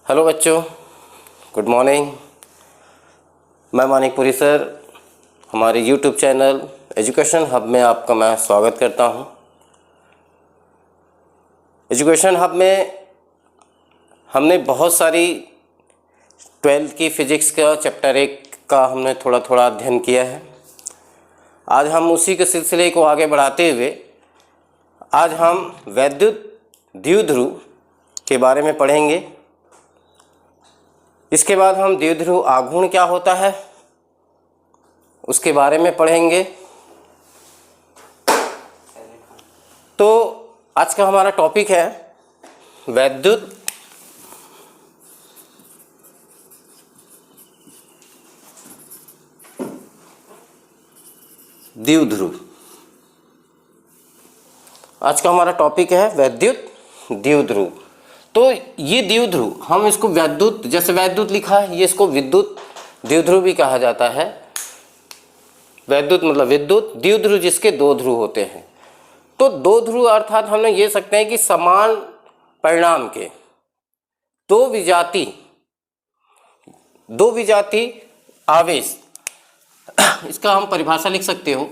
Hello बच्चों, good morning. मैं Manikpuri sir, हमारे यूट्यूब चैनल एजुकेशन हब में आपका मैं स्वागत करता हूं। एजुकेशन हब में हमने बहुत सारी 12th की फ़िज़िक्स का चैप्टर 1 का हमने थोड़ा थोड़ा अध्ययन किया है। आज हम उसी के सिलसिले को आगे बढ़ाते हुए आज हम वैद्युत द्विध्रुव के बारे में पढ़ेंगे। इसके बाद हम द्विध्रुव आघूर्ण क्या होता है उसके बारे में पढ़ेंगे। तो आज का हमारा टॉपिक है वैद्युत द्विध्रुव। आज का हमारा टॉपिक है वैद्युत द्विध्रुव। तो ये द्विध्रुव हम इसको वैद्युत, जैसे वैद्युत लिखा है, ये इसको विद्युत द्विध्रुव भी कहा जाता है। वैद्युत मतलब विद्युत, द्विध्रुव जिसके दो ध्रुव होते हैं। तो दो ध्रुव अर्थात हमने ये सकते हैं कि समान परिणाम के दो विजाती आवेश, इसका हम परिभाषा लिख सकते हो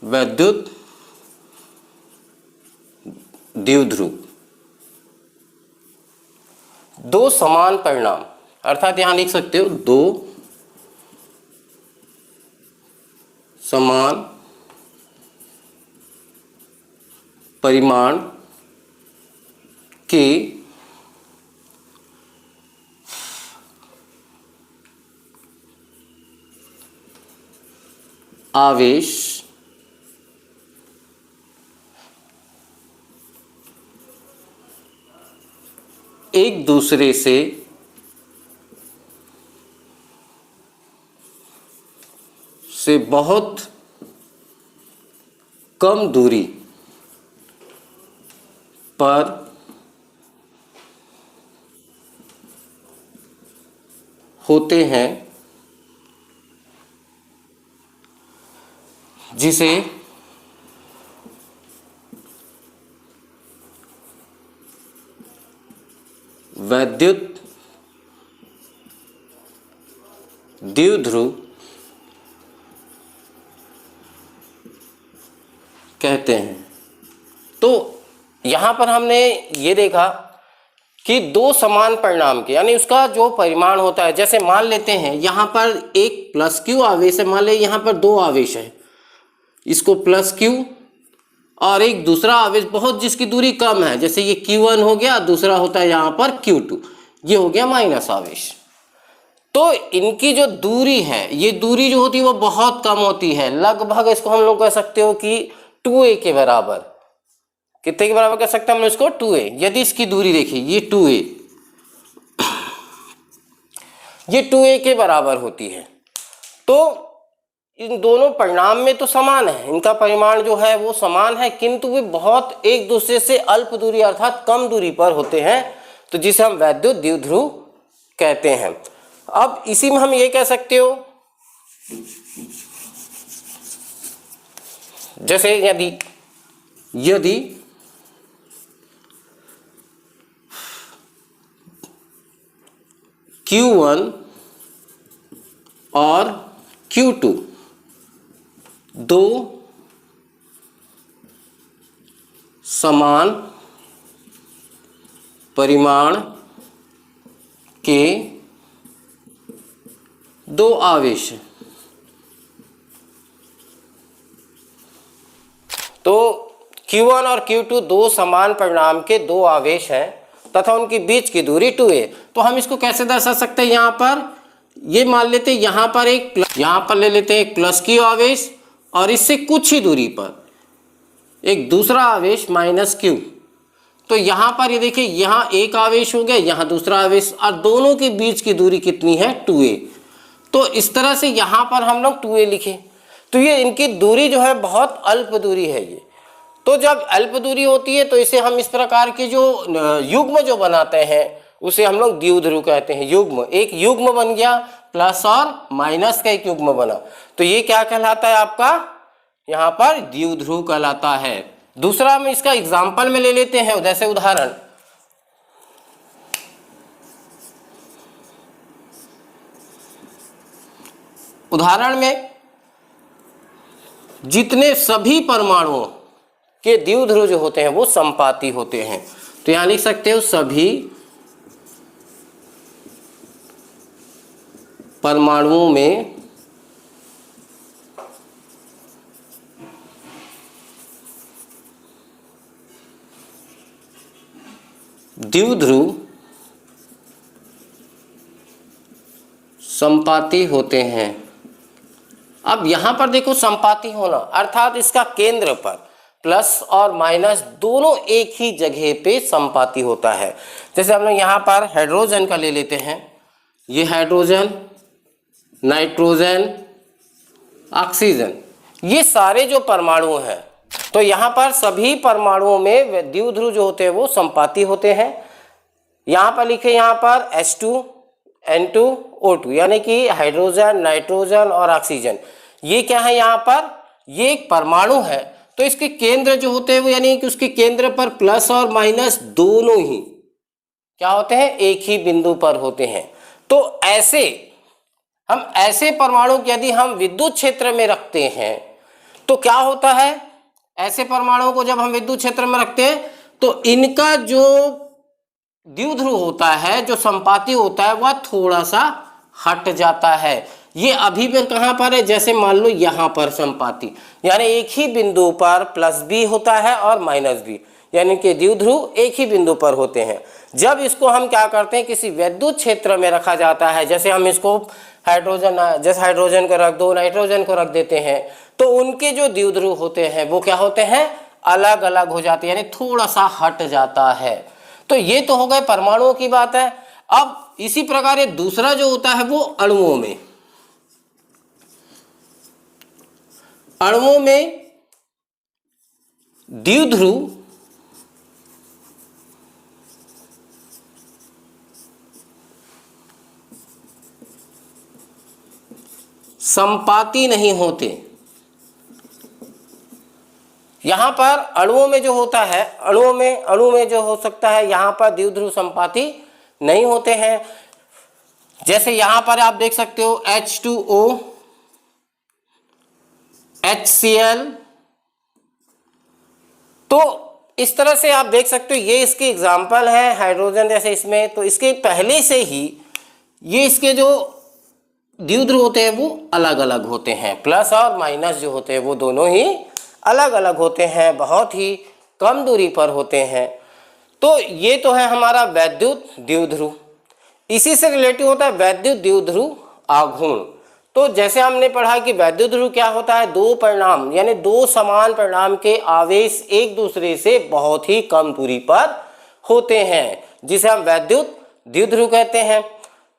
वैद्युत द्विध्रुव। दो समान परिणाम अर्थात यहां लिख सकते हो दो समान परिमाण के आवेश एक दूसरे से बहुत कम दूरी पर होते हैं, जिसे वैद्युत द्विध्रुव कहते हैं। तो यहां पर हमने ये देखा कि दो समान परिणाम के, यानी उसका जो परिमाण होता है, जैसे मान लेते हैं यहां पर एक प्लस क्यू आवेश है, मान ले यहां पर दो आवेश है, इसको प्लस क्यू और एक दूसरा आवेश बहुत जिसकी दूरी कम है, जैसे ये Q1 हो गया, दूसरा होता है यहाँ पर Q2, ये हो गया माइनस आवेश। तो इनकी जो दूरी है, ये दूरी जो होती है वो बहुत कम होती है, लगभग इसको हम लोग कह सकते हो कि 2a के बराबर। कितने के बराबर कह सकते हैं हम लोग इसको? 2a। यदि इसकी दूरी देखिए, ये 2a, ये 2a के बराबर होती है। तो इन दोनों परिणाम में तो समान है, इनका परिमाण जो है वो समान है, किंतु वे बहुत एक दूसरे से अल्प दूरी अर्थात कम दूरी पर होते हैं, तो जिसे हम वैद्युत द्विध्रुव कहते हैं। अब इसी में हम ये कह सकते हो, जैसे यदि Q1 और Q2 दो समान परिमाण के दो आवेश हैं। तो Q1 और Q2 दो समान परिणाम के दो आवेश हैं तथा उनके बीच की दूरी 2a। तो हम इसको कैसे दर्शा सकते हैं? यहां पर ये मान लेते हैं, यहां पर यहां पर ले लेते हैं एक प्लस क्यू आवेश और इससे कुछ ही दूरी पर एक दूसरा आवेश माइनस क्यू। तो यहां पर ये देखिए, यहां एक आवेश हो गया, यहां दूसरा आवेश, और दोनों के बीच की दूरी कितनी है? 2a। तो इस तरह से यहां पर हम लोग 2a लिखे। तो ये इनकी दूरी जो है बहुत अल्प दूरी है ये। तो जब अल्प दूरी होती है तो इसे हम इस प्रकार के जो युग्म जो बनाते हैं उसे हम लोग द्विध्रुव कहते हैं। युग्म, एक युग्म बन गया, प्लस और माइनस का एक युग्म बना, तो ये क्या कहलाता है आपका? यहाँ पर द्विध्रुव कहलाता है। दूसरा हम इसका एग्जाम्पल में ले लेते हैं, जैसे उदाहरण, उदाहरण में जितने सभी परमाणुओं के द्विध्रुव जो होते हैं वो संपाती होते हैं। तो यहां लिख सकते हो सभी परमाणुओं में द्विध्रुव संपाती होते हैं। अब यहां पर देखो संपाती होना अर्थात इसका केंद्र पर प्लस और माइनस दोनों एक ही जगह पे संपाती होता है। जैसे हम लोग यहाँ पर हाइड्रोजन का ले लेते हैं, ये हाइड्रोजन, नाइट्रोजन, ऑक्सीजन, ये सारे जो परमाणु हैं तो यहाँ पर सभी परमाणुओं में द्विध्रुव जो होते हैं वो संपाती होते हैं। यहाँ पर लिखे यहाँ पर H2 N2 O2 यानी कि हाइड्रोजन, नाइट्रोजन और ऑक्सीजन, ये क्या है यहाँ पर, ये एक परमाणु है। तो इसके केंद्र जो होते हैं वो यानी कि उसके केंद्र पर प्लस और माइनस दोनों ही क्या होते हैं, एक ही बिंदु पर होते हैं। तो ऐसे हम ऐसे परमाणु यदि हम विद्युत क्षेत्र में रखते हैं तो क्या होता है, ऐसे परमाणुओं को जब हम विद्युत क्षेत्र में रखते हैं तो इनका जो द्विध्रुव होता है, जो संपाती होता है, वह थोड़ा सा हट जाता है। ये अभी भी कहाँ पर है, जैसे मान लो यहाँ पर संपाती, यानी एक ही बिंदु पर प्लस भी होता है और माइनस भी, यानी कि द्विध्रुव एक ही बिंदु पर होते हैं। जब इसको हम क्या करते हैं, किसी विद्युत क्षेत्र में रखा जाता है, जैसे हम इसको हाइड्रोजन को रख दो, नाइट्रोजन को रख देते हैं, तो उनके जो द्विध्रुव होते हैं वो क्या होते हैं, अलग अलग हो जाते हैं, यानी थोड़ा सा हट जाता है। तो ये तो हो गए परमाणुओं की बात है। अब इसी प्रकार ये दूसरा जो होता है वो अणुओं में, अणुओं में द्विध्रुव संपाती नहीं होते। यहां पर अणुओं में जो होता है, अणु में जो हो सकता है, यहां पर द्विध्रुव संपाती नहीं होते हैं। जैसे यहां पर आप देख सकते हो H2O, HCl, तो इस तरह से आप देख सकते हो, ये इसके एग्जाम्पल है हाइड्रोजन जैसे इसमें। तो इसके पहले से ही ये इसके जो द्विध्रुव होते हैं वो अलग अलग होते हैं, प्लस और माइनस जो होते हैं वो दोनों ही अलग अलग होते हैं, बहुत ही कम दूरी पर होते हैं। तो ये तो है हमारा वैद्युत द्विध्रुव। इसी से रिलेटिव होता है वैद्युत द्विध्रुव आघूर्ण। तो जैसे हमने पढ़ा कि वैद्युत ध्रुव क्या होता है, दो परिणाम यानी दो समान परिणाम के आवेश एक दूसरे से बहुत ही कम दूरी पर होते हैं, जिसे हम वैद्युत द्विध्रुव कहते हैं।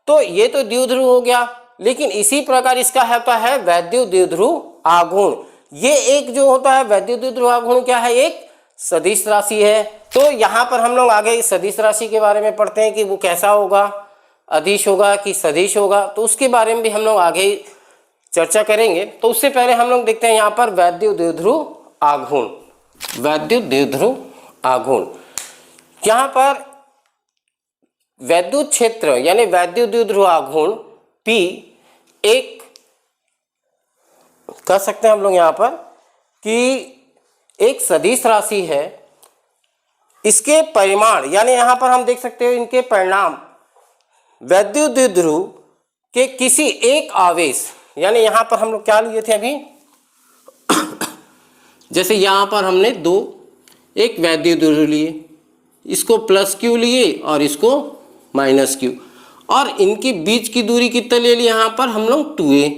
तो ये तो द्विध्रुव हो गया, लेकिन इसी प्रकार इसका होता है वैद्युत द्विध्रुव आघूर्ण। ये एक जो होता है वैद्युत द्विध्रुव आघूर्ण क्या है, एक सदिश राशि है। तो यहाँ पर हम लोग आगे इस सदिश राशि के बारे में पढ़ते हैं कि वो कैसा होगा, अदिश होगा कि सदिश होगा, तो उसके बारे में भी हम लोग आगे चर्चा करेंगे। तो उससे पहले हम लोग देखते हैं यहाँ पर वैद्युत द्विध्रुव आघूर्ण। वैद्युत द्विध्रुव आघूर्ण, यहाँ पर वैद्युत क्षेत्र यानी वैद्युत द्विध्रुव आघूर्ण P एक कह सकते हैं हम लोग यहाँ पर कि एक सदिश राशि है। इसके परिमाण यानी यहाँ पर हम देख सकते हो इनके परिणाम वैद्युत द्विध्रुव के किसी एक आवेश, यानी यहाँ पर हम लोग क्या लिए थे अभी जैसे यहाँ पर हमने एक वैद्युत द्विध्रुव लिए, इसको प्लस Q लिए और इसको माइनस Q, और इनके बीच की दूरी कितना ले ली यहाँ पर हम लोग 2a।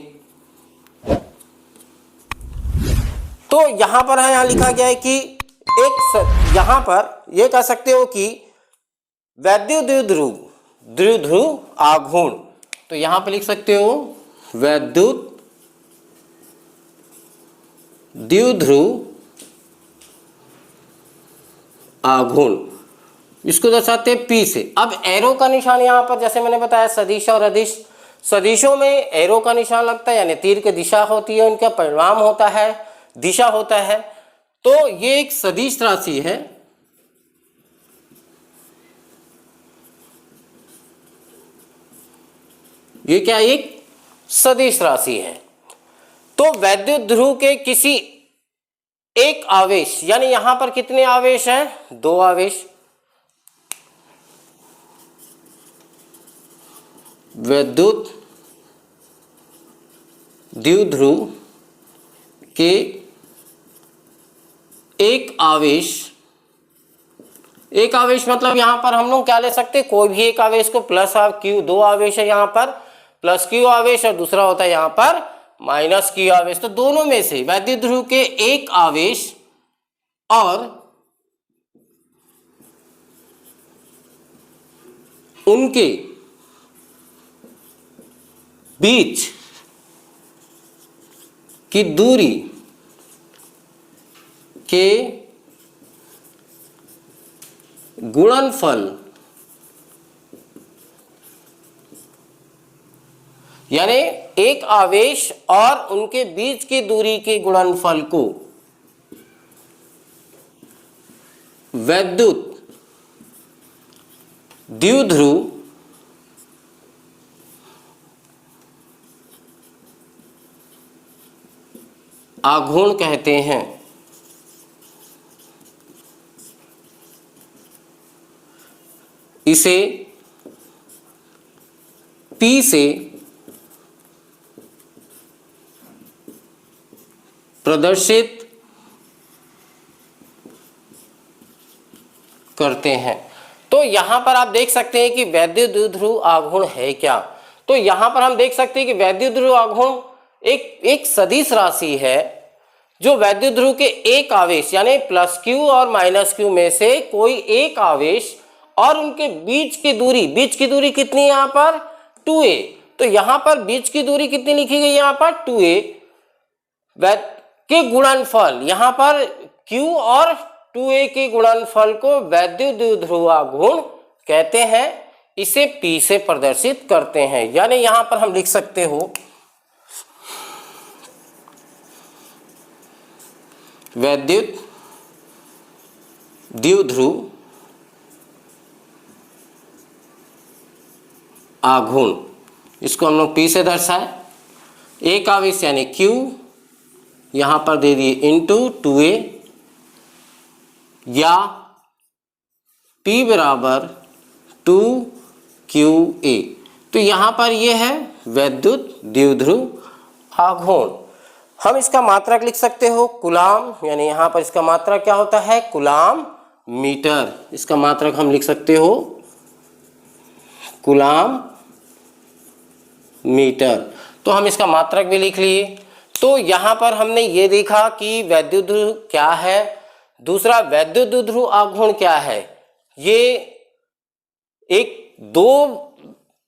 तो यहाँ पर है, यहाँ लिखा गया है कि यहाँ पर ये कह सकते हो कि वैद्युत द्विध्रुव आघूर्ण। तो यहाँ पर लिख सकते हो वैद्युत द्विध्रुव आघूर्ण, इसको दर्शाते हैं P से। अब एरो का निशान यहाँ पर जैसे मैंने बताया सदिश और अदिश, सदिशों में एरो का निशान लगता है यानी तीर की दिशा होती है, उनका परिणाम होता है, दिशा होता है। तो ये एक सदिश राशि है। ये क्या एक सदिश राशि है। तो वैद्युत ध्रुव के किसी एक आवेश, यानी यहां पर कितने आवेश हैं? 2 आवेश। वैद्युत द्विध्रुव के एक आवेश मतलब यहां पर हम लोग क्या ले सकते हैं? कोई भी एक आवेश को, प्लस क्यू, 2 आवेश है यहां पर, प्लस क्यू आवेश और दूसरा होता है यहां पर माइनस क्यू आवेश। तो दोनों में से वैद्युत ध्रुव के एक आवेश और उनके बीच की दूरी के गुणनफल, यानी एक आवेश और उनके बीच की दूरी के गुणनफल को वैद्युत द्विध्रुव आघूर्ण कहते हैं। इसे P से प्रदर्शित करते हैं। तो यहां पर आप देख सकते हैं कि वैद्युत द्विध्रुव आघूर्ण है क्या। तो यहां पर हम देख सकते हैं कि वैद्युत द्विध्रुव आघूर्ण एक सदिश राशि है जो वैद्युत ध्रुव के एक आवेश, यानी प्लस क्यू और माइनस क्यू में से कोई एक आवेश और उनके बीच की दूरी कितनी है यहाँ पर? 2a। तो यहाँ पर बीच की दूरी कितनी लिखी गई? यहाँ पर 2a के गुणनफल, यहाँ पर q और 2a के गुणनफल को वैद्युत द्विध्रुव आघूर्ण कहते हैं। इसे P से प्रदर्शित करते हैं, यानी यहाँ पर हम लिख सकते हो वैद्युत द्विध्रुव आघूर्ण, इसको हम लोग P से दर्शाए। एक आवेश यानी Q, यहां पर दे दिए इंटू 2a, या P बराबर 2QA। तो यहां पर ये है वैद्युत द्विध्रुव आघूर्ण। हम इसका मात्रक लिख सकते हो कूलाम, यानी यहां पर इसका मात्रक क्या होता है? Coulomb metre. इसका मात्रक हम लिख सकते हो कूलाम मीटर। तो हम इसका मात्रक भी लिख लिए। तो यहां पर हमने ये देखा कि वैद्युत ध्रुव क्या है, दूसरा वैद्युत द्विध्रुव आघूर्ण क्या है। ये एक दो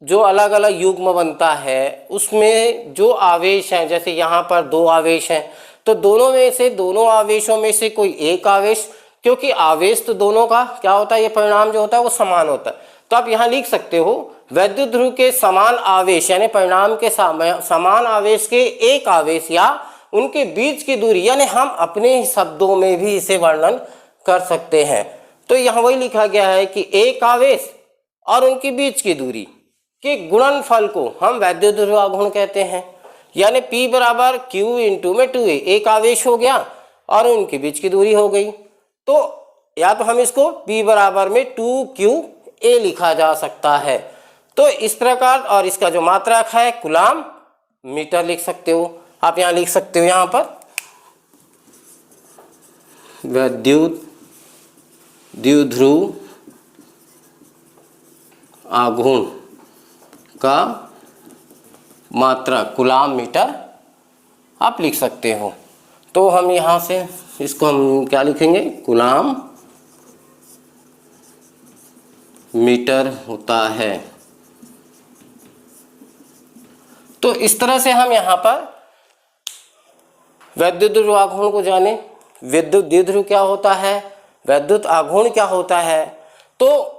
जो अलग अलग युग्म बनता है, उसमें जो आवेश हैं, जैसे यहाँ पर 2 आवेश हैं, तो दोनों आवेशों में से कोई एक आवेश, क्योंकि आवेश तो दोनों का क्या होता है, ये परिणाम जो होता है वो समान होता है। तो आप यहाँ लिख सकते हो वैद्युत ध्रुव के समान आवेश, यानी परिणाम के समान आवेश के एक आवेश या उनके बीच की दूरी, यानी हम अपने शब्दों में भी इसे वर्णन कर सकते हैं। तो यहाँ वही लिखा गया है कि एक आवेश और उनके बीच की दूरी के गुणनफल को हम वैद्युत ध्रुव आघूर्ण कहते हैं। यानी P बराबर Q इंटू में 2a, एक आवेश हो गया और उनके बीच की दूरी हो गई। तो या तो हम इसको P बराबर में 2QA लिखा जा सकता है। तो इस प्रकार, और इसका जो मात्रक है कूलाम मीटर लिख सकते हो। आप यहाँ लिख सकते हो, यहाँ पर वैद्युत द्विध्रुव आघूर्ण का मात्रक कूलाम मीटर आप लिख सकते हो। तो हम यहाँ से इसको हम क्या लिखेंगे? कूलाम मीटर होता है। तो इस तरह से हम यहाँ पर वैद्युत द्विध्रुव आघूर्ण को जाने। विद्युत द्विध्रुव क्या होता है, वैद्युत आघूर्ण क्या होता है। तो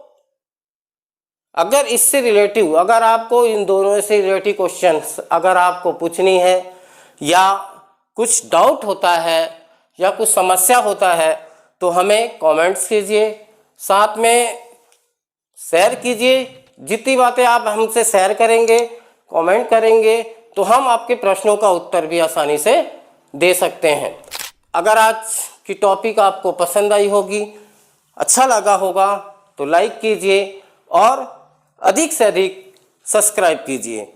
अगर इससे रिलेटिव, अगर आपको इन दोनों से रिलेटिव क्वेश्चंस अगर आपको पूछनी है, या कुछ डाउट होता है, या कुछ समस्या होता है, तो हमें कमेंट्स कीजिए, साथ में शेयर कीजिए। जितनी बातें आप हमसे शेयर करेंगे, कमेंट करेंगे, तो तो हम आपके प्रश्नों का उत्तर भी आसानी से दे सकते हैं। अगर आज की टॉपिक आपको पसंद आई होगी, अच्छा लगा होगा, तो लाइक कीजिए और अधिक से अधिक सब्सक्राइब कीजिए।